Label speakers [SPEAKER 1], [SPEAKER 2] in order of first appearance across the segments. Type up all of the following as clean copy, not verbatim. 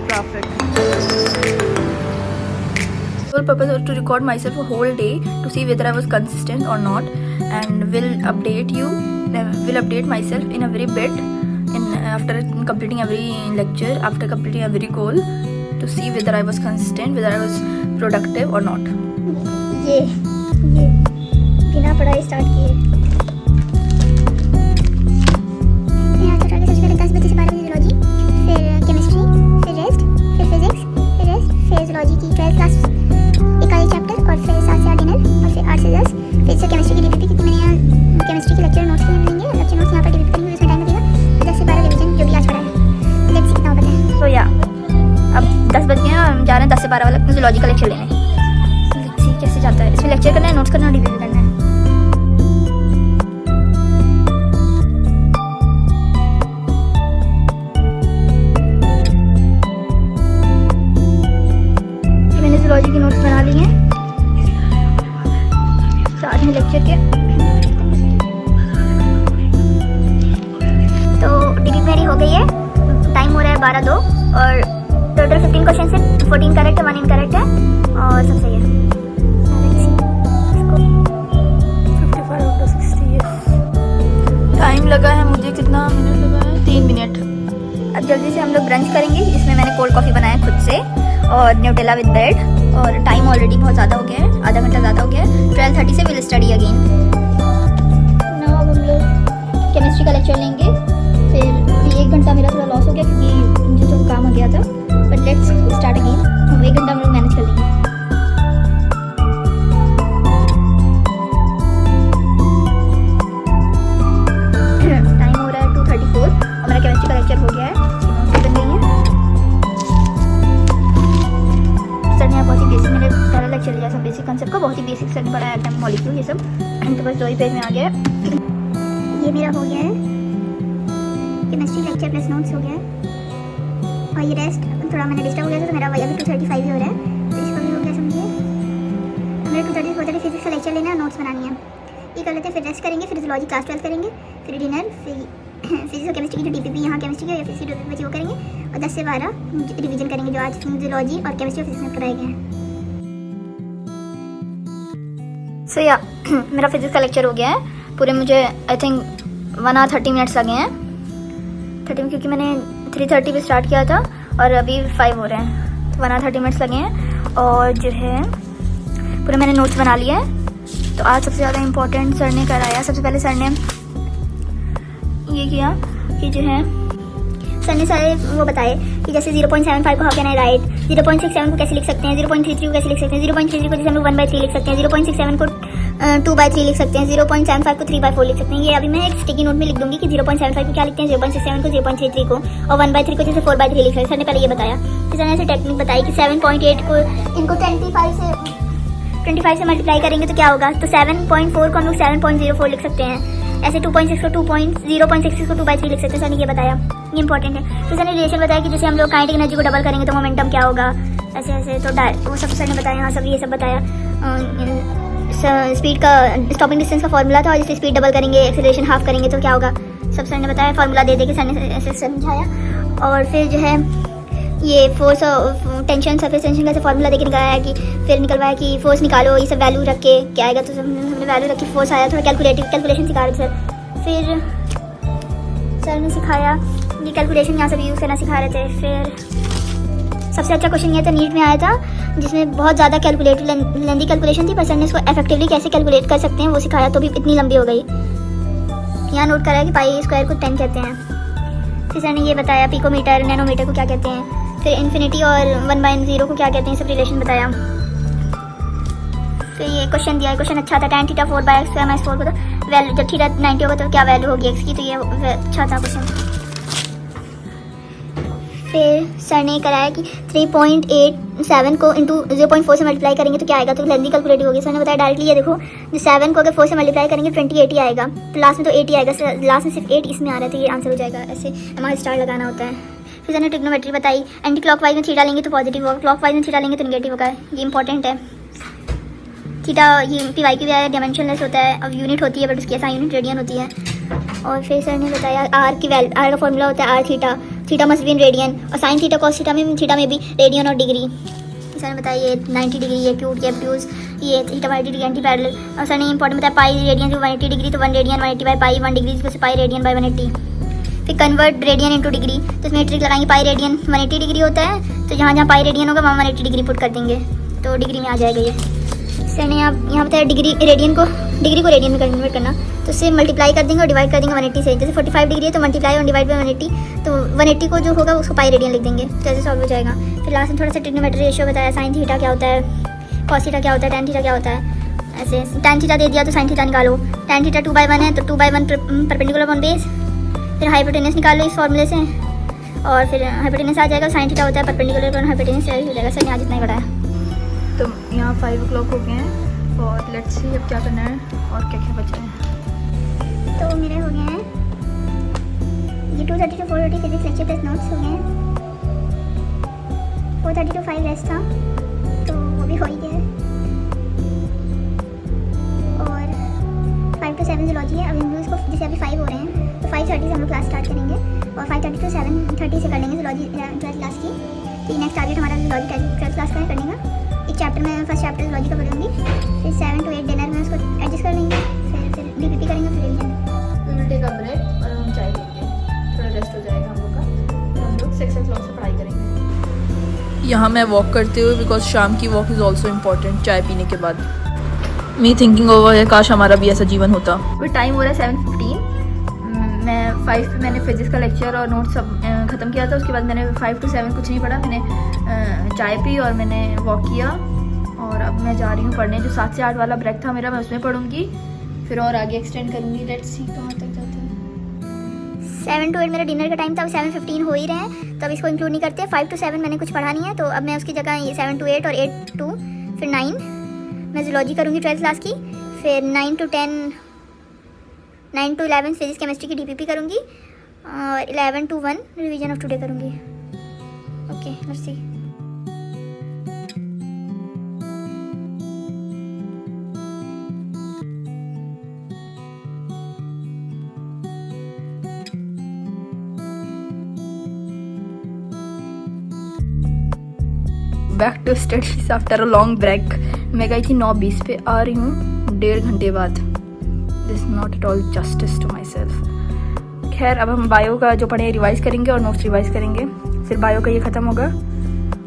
[SPEAKER 1] profit. Sole purpose was to record myself a whole day to see whether I was consistent or not, and will update myself in every bit after completing every lecture, after completing every goal, to see whether I was consistent, whether I was productive or not.
[SPEAKER 2] ये बिना पढ़ाई start किए यहाँ से आगे सबसे पहले 10 बजे से 12 बजे जूलॉजी, फिर केमिस्ट्री, फिर रेस्ट, फिर फिजिक्स, फिर रेस्ट, फिर जूलॉजी की 12 क्लास एक आधी चैप्टर, और फिर 7 से 8 डिनर, और फिर 8 से 10 फिर से केमिस्ट्री की डीपीपी, क्योंकि मैंने यहाँ केमिस्ट्री के लेक्चर नोट्स लिए मिलेंगे, लेक्चर नोट्स यहाँ पर डीपीपी करेंगे, उसमें टाइम लगेगा। 10 से 12 रिवीजन जो भी आज पढ़ा है, लेट्स सी कितना हो पता है।
[SPEAKER 1] तो या अब 10 बज गए हैं और हम जा रहे हैं 10 से 12 वाला जूलॉजी का लेक्चर लेने। कैसे जाता है, इसमें लेक्चर करना है, नोट्स करना है, डीपीपी करना है। मैंने जूलॉजी के नोट्स बना लिए हैं साथ में लेक्चर के।
[SPEAKER 2] तो डीपीपी मेरी हो गई है, टाइम हो रहा है 12:02 और टोटल 15 क्वेश्चन से 14 करेक्ट है, 1 इनकरेक्ट है और सब सही है।
[SPEAKER 1] टाइम लगा है मुझे, कितना मिनट लगा है? 3 मिनट। अब जल्दी से हम लोग ब्रंच करेंगे। इसमें मैंने कोल्ड कॉफ़ी बनाया खुद से और न्यूटेला विद ब्रेड, और टाइम ऑलरेडी बहुत ज़्यादा हो गया है, आधा घंटा ज़्यादा हो गया है। 12:30 से विल स्टडी अगेन। नाउ अब हम लोग केमिस्ट्री का लेक्चर लेंगे। फिर अभी 1 घंटा मेरा थोड़ा लॉस हो गया क्योंकि मुझे तो काम आ गया था, बट लेट्स स्टार्ट अगेन। हम 1 घंटा हम लोग मैनेज कर लेंगे। केमिस्ट्री का लेक्चर हो गया है, बन गई है। सर ने बहुत ही बेसिक, मैंने पहला लेक्चर लिया सब बेसिक कंसेप्ट का, बहुत ही बेसिक सर ने पढ़ाया एटम मॉलिक्यूल ये सब, तो बस 2 ही पेज में आ गया है।
[SPEAKER 2] ये मेरा हो गया है केमिस्ट्री लेक्चर प्लस नोट्स हो गया है, और ये रेस्ट थोड़ा मैंने डिस्टर्ब हो गया था तो मेरा वही अभी 2:35 ही हो रहा है, तो इसका भी हो गया समझिए। हमें 2:30 फिजिक्स का लेक्चर लेना है, नोट्स बनानी है, ये कर लेते हैं। फिर रेस्ट करेंगे, फिर जूलॉजी क्लास 12 करेंगे, फिर डिनर, फिर फिजिक्स और केमिस्ट्री की जो डीपीपी यहाँ केमिस्ट्री की फिजिक्स की बची वो करेंगे, और 10 से 12 रिवीजन करेंगे जो आज जूलॉजी और केमिस्ट्री और फिजिक्स में कराए गए हैं।
[SPEAKER 1] सो या मेरा फिजिक्स का लेक्चर हो गया है पूरे, मुझे आई थिंक 1 hour 30 minutes लगे हैं। 30 क्योंकि मैंने 3:30 पे स्टार्ट किया था और अभी 5 हो रहे हैं, तो 1 hour 30 minutes लगे हैं। और जो है पूरे मैंने नोट्स बना लिए हैं। तो आज सबसे ज़्यादा इम्पोर्टेंट सर ने कराया। सबसे पहले सर ने ये किया कि जो है
[SPEAKER 2] सर ने सारे वो बताए कि जैसे 0.75 को हाउ कैन आई राइट, 0.67 को कैसे लिख सकते हैं, 0.33 को कैसे लिख सकते हैं, 0.33 को जैसे हम लोग 1/3 लिख सकते हैं, 0.67 को 2/3 लिख सकते हैं, 0.75 को 3/4 लिख सकते हैं। ये अभी मैं एक स्टिकी नोट में लिख दूंगी कि 0.75 को क्या लिखते हैं, 0.67 को, 0.33 को, और 1/3 को जैसे 4/3 लिख सकते हैं। सर ने पहले ये बताया। फिर सर ने ऐसे टेक्निक बताई कि 7.8 को इनको 25 से मल्टीप्लाई करेंगे तो क्या होगा, तो 7.4 को हम लोग 7.04 लिख सकते हैं। ऐसे 2.6 को 0.66 को 2/3 लिख सकते हैं। सर ने ये बताया, ये इंपॉर्टेंट है। तो सर ने रिलेशन बताया कि जैसे हम लोग काइनेटिक एनर्जी को डबल करेंगे तो मोमेंटम क्या होगा, ऐसे ऐसे, तो वो सब सर ने बताया। हाँ सब ये सब बताया। स्पीड का स्टॉपिंग डिस्टेंस का फॉर्मूला था, और जैसे स्पीड डबल करेंगे एक्सेलरेशन हाफ करेंगे तो क्या होगा, सब सर ने बताया। फार्मूला दे के सर ने ऐसे समझाया। और फिर जो है ये फोर्स टेंशन सरफेस टेंशन का ऐसे फार्मूला देके निकाला कि फिर निकलवाया कि फोर्स निकालो, ये सब वैल्यू रख के क्या आएगा, तो हमने वैल्यू रखी, फोर्स आया। थोड़ा कैलकुलेशन सिखा रहे सर। फिर सर ने सिखाया ये कैलकुलेशन यहाँ से भी यूज़ करना सिखा रहे थे। फिर सबसे अच्छा क्वेश्चन ये था, नीट में आया था, जिसमें बहुत ज़्यादा लेंदी कैलकुलेशन थी, पर सर ने इसको इफेक्टिवली कैसे कैलकुलेट कर सकते हैं वो सिखाया, तो भी इतनी लंबी हो गई। यहाँ नोट करा कि पाई स्क्वायर को 10 कहते हैं। फिर सर ने ये बताया पिकोमीटर, नैनोमीटर को क्या कहते हैं, फिर इन्फिनिटी और 1/0 को क्या कहते हैं, सब रिलेशन बताया। फिर ये क्वेश्चन दिया, क्वेश्चन अच्छा था। tan थीटा 4/x² - 4 को तो वैल्यू, जब थीटा 90 होगा तो क्या वैल्यू होगी x की, तो ये अच्छा था क्वेश्चन। फिर सर ने कराया कि 3.87 को इंटू 0.4 से मल्टीप्लाई करेंगे तो क्या आएगा, तो लेंदी कैलकुलेट होगी। सर ने बताया डायरेक्टली ये देखो, जो 7 को अगर 4 से मल्टीप्लाई करेंगे 28 आएगा, तो लास्ट में तो 80 आएगा, लास्ट में सिर्फ 8 इसमें आ रहा है, तो ये आंसर हो जाएगा। ऐसे हमारा स्टार लगाना होता है। फिर सर ने ट्रिग्नोमेट्री बताई, एंटी क्लॉकवाइज में थीटा लेंगे तो पॉजिटिव होगा, क्लॉकवाइज में थीटा लेंगे तो नेगेटिव होगा, ये इंपॉर्टेंट है। थीटा ये पी की डायमेंशनलेस होता है, अब यूनिट होती है बट उसकी ऐसा यूनिट रेडियन होती है। और फिर सर ने बताया आर का फॉर्मूला होता है r theta, theta must be in radian, और साइन थीटा कॉस थीटा में भी रेडियन और डिग्री। सर ने बताया ये 90 डिग्री, ये एक्यूट, ये ऑब्ट्यूज, ये थीटा 180 डिग्री एंटी पैरेलल। और सर ने इंपॉर्टेंट बताया पाई रेडियन टू 180 डिग्री, तो 1 radian 180 by pi, 1 degree equal to pi radian by 180। फिर कन्वर्ट रेडियन इनटू डिग्री, तो इसमें ट्रिक लगाएंगे, पाई रेडियन 180 डिग्री होता है, तो जहाँ जहाँ पाई रेडियन होगा वहाँ 180 डिग्री पुट कर देंगे, तो डिग्री में आ जाएगा ये। सर ने यहाँ बताया डिग्री को रेडियन में कन्वर्ट करना, तो उससे मल्टीप्लाई कर देंगे और डिवाइड कर देंगे 180 से। जैसे 45 डिग्री है तो मल्टीप्लाई और डिवाइड बाई 180, तो 180 को जो होगा उसको पाई रेडियन लिख देंगे, तो ऐसे सॉल्व हो जाएगा। फिर लास्ट में थोड़ा सा ट्रिग्नोमेट्री रेशियो बताया, साइन थीटा क्या होता है, कॉस थीटा क्या होता है, टैन थीटा क्या होता है। ऐसे टैन थीटा दे दिया तो साइन थीटा निकालो, टैन थीटा 2/1 है तो 2/1 परपेंडिकुलर अपॉन बेस। फिर हाइपोटेनस निकालो इस फॉर्मूले से, और फिर हाइपोटेनस आ जाएगा, साइन थीटा होता है परपेंडिकुलर अपॉन हाइपोटेनस हो जाएगा। सर ने आज इतना ही बताया।
[SPEAKER 1] तो यहाँ 5 o'clock हो गए हैं और लेट्स सी अब क्या करना है और क्या क्या बचा है।
[SPEAKER 2] तो मेरे हो गए हैं ये 230 to 430 physics lecture plus notes हो गए हैं। 430 to 5 रेस्ट था तो वो भी हो ही गया है, और 5 to 7 जूलॉजी है। अब इन इसको जैसे अभी 5 हो रहे हैं तो 5:30 से हम लोग क्लास स्टार्ट करेंगे, और 5:30 to 7:30 से कर लेंगे जूलॉजी 12th क्लास की। तो नेक्स्ट टारगेट हमारा जूलॉजी 12th क्लास का है करने का। एक चैप्टर में फर्स्ट चैप्टर जूलॉजी का पढ़ूंगी, फिर 7 to 8 डिनर में उसको एडजस्ट कर लेंगे, फिर डीपीपी करेंगे, फिर रिवीजन।
[SPEAKER 1] टेक अ ब्रेक और हम चाय लेंगे, थोड़ा रेस्ट हो जाएगा हम लोग का, फिर हम लोग 6 o'clock से पढ़ाई करेंगे। यहाँ मैं वॉक करते हुए, बिकॉज शाम की वॉक इज़ ऑल्सो इम्पॉर्टेंट चाय पीने के बाद। मी थिंकिंग ओवर है, काश हमारा भी ऐसा जीवन होता। फिर टाइम हो रहा है 7:15। मैं 5 पे मैंने फिजिक्स का लेक्चर और नोट्स सब ख़त्म किया था। उसके बाद मैंने 5 to 7 कुछ नहीं पढ़ा, मैंने चाय पी और मैंने वॉक किया, और अब मैं जा रही हूँ पढ़ने। जो 7 से 8 वाला ब्रेक था मेरा, मैं उसमें पढ़ूंगी, फिर और आगे एक्सटेंड करूँगी। लेट्स सी कहाँ तक जाते हैं।
[SPEAKER 2] 7 to 8 मेरा डिनर का टाइम था, अब 7:15 हो ही रहे हैं, तो अब इसको इंक्लूड नहीं करते। 5 to 7 मैंने कुछ पढ़ा नहीं है, तो अब मैं उसकी जगह ये 7 to 8 और 8 to फिर 9 मैं जूलॉजी करूँगी 12th क्लास की, फिर 9 to 11 फिजिक्स केमिस्ट्री की डीपीपी करूँगी, और 11 to 1 रिवीजन ऑफ टुडे करूँगी। Okay let's see.
[SPEAKER 1] Back to studies after a long break. मैं गई थी 9:20 पे, आ रही हूँ 1.5 घंटे बाद। This not at all justice to myself. खैर अब हम बायो का जो पढ़े रिवाइज करेंगे और नोट्स रिवाइज करेंगे, फिर बायो का ये ख़त्म होगा,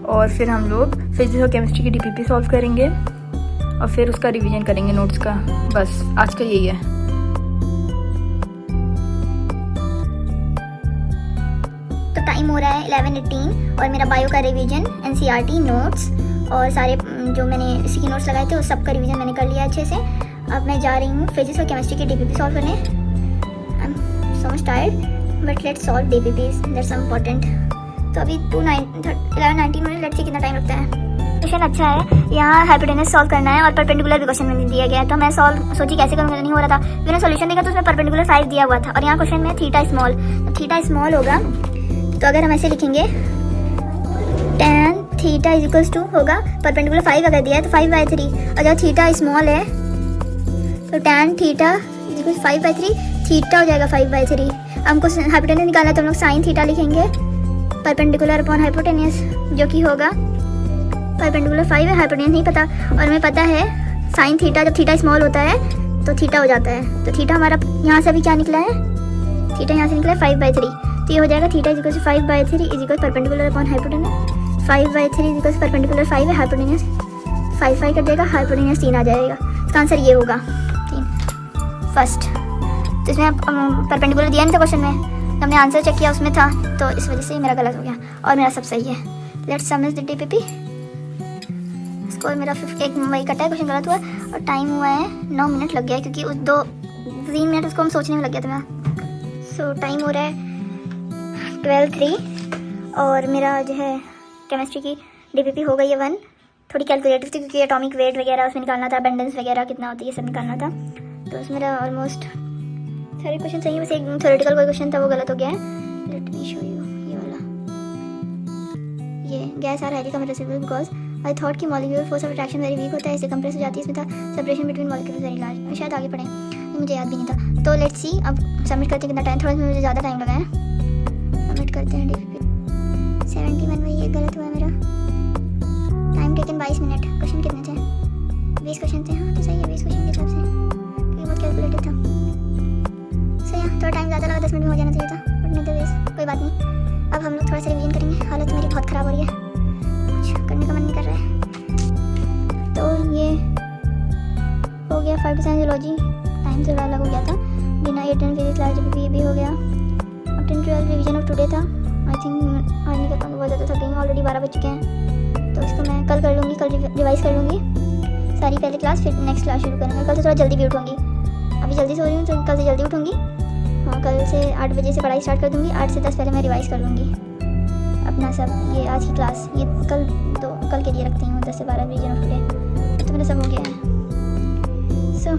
[SPEAKER 1] और फिर हम लोग फिजिक्स और केमिस्ट्री की डीपीपी सॉल्व करेंगे, और फिर उसका रिवीजन करेंगे नोट्स का। बस आज का यही है।
[SPEAKER 2] तो टाइम हो रहा है 11:18, और मेरा बायो का रिवीजन, एनसीईआरटी नोट्स और सारे जो मैंने इसी के नोट्स लगाए थे उस सब का रिवीजन मैंने कर लिया अच्छे से। अब मैं जा रही हूँ फिजिक्स और केमिस्ट्री की डीपीपी सॉल्व करने। I am so much tired but let's solve DPPs, that's important. तो अभी 11:19 में, लेट्स सी कितना टाइम लगता है। क्वेश्चन अच्छा है, यहाँ हाइपोटेनस सॉल्व करना है और परपेंडिकुलर भी क्वेश्चन में दिया गया है, तो मैं सोची कैसे करूँगा, नहीं हो रहा था। मैंने सॉल्यूशन देखा तो उसमें परपेंडिकुलर 5 दिया हुआ था, और यहाँ क्वेश्चन में थीटा स्मॉल, तो थीटा स्मॉल होगा, तो अगर हम ऐसे लिखेंगे tan theta is equals to होगा परपेंडिकुलर 5 अगर दिया है तो 5/3, और जब थीटा स्मॉल है तो tan theta is equals 5/3, theta हो जाएगा 5/3। हमको हाइपोटेनस निकालना है तो हम लोग साइन थीटा लिखेंगे परपेंडिकुलर अपॉन हाइपोटेनस, जो कि होगा परपेंडिकुलर 5 है, हाइपोटेनस नहीं पता, और हमें पता है साइन थीटा जब थीटा स्मॉल होता है तो थीटा हो जाता है। तो थीटा हमारा यहाँ से अभी क्या निकला है, थीटा यहाँ से निकला है 5/3, तो ये हो जाएगा theta is equals 5/3 is equal perpendicular upon hypotenuse. 5/3 is equals perpendicular 5 है, हाइपोटेनस 5 कर देगा, हाइपोटेनस 3 आ जाएगा। इसका आंसर ये होगा 3 फर्स्ट। तो इसमें परपेंडिकुलर दिया नहीं था क्वेश्चन में, तो हमने आंसर चेक किया उसमें था, तो इस वजह से मेरा गलत हो गया और मेरा सब सही है। Let's sum the DPP. Score मेरा 1 वही कटा है, क्वेश्चन गलत हुआ, और टाइम हुआ है 9 मिनट लग गया है, क्योंकि उस 3 मिनट उसको हम सोचने में लग गया था मेरा। सो टाइम हो रहा है 12:03, और मेरा जो है केमिस्ट्री की डीपीपी हो गई है 1। थोड़ी कैलकुलेटिव थी क्योंकि एटॉमिक वेट वगैरह उसमें निकालना था, अबेंडेंस वगैरह कितना होती है ये सब निकालना था, तो उसमें मेरा ऑलमोस्ट सारे क्वेश्चन सही है, बस एक थ्योरेटिकल कोई क्वेश्चन था वो गलत हो गया है। लेट मी शो यू ये वाला, ये gas are highly compressible because I thought कि molecular force of attraction very weak होता है, इससे कंप्रेस हो जाती है। इसमें था separation between molecules very large, शायद आगे पढ़ें, मुझे याद भी नहीं था। तो लेट्स सी अब सबमिट करते हैं, कितना टाइम, थोड़ा मुझे ज़्यादा टाइम लगा है। सबमिट करते हैं डीपीपी। अब हम लोग थोड़ा सा रिवीजन करेंगे। हालत मेरी बहुत ख़राब हो रही है, कुछ करने का मन नहीं कर रहा है। तो ये हो गया 5% जूलॉजी, टाइम से अलग हो गया था। बिना 8 एंड फिजिक्स क्लास भी हो गया। अब 10-12 रिवीजन ऑफ टुडे था। आई थिंक आज नहीं कर पाऊँगी, बहुत ज़्यादा थक गई हूँ, ऑलरेडी 12 बज चुके हैं। तो इसको मैं कल कर लूँगी, कल रिवाइज़ कर लूँगी सारी पहली क्लास, फिर नेक्स्ट क्लास शुरू करेंगे। कल से थोड़ा जल्दी भी उठूँगी, अभी जल्दी सो रही हूँ तो कल से जल्दी उठूँगी। हाँ, कल से 8 बजे से पढ़ाई स्टार्ट कर दूँगी। 8 से 10 पहले मैं रिवाइज़ कर लूँगी अपना सब। ये आज की क्लास ये कल के लिए रखती हूँ 10 से 12 रिवीजन ऑफ टुडे। तो मेरा सब हो गया है। सो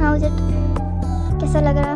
[SPEAKER 2] हाउ इज इट, कैसा लग रहा?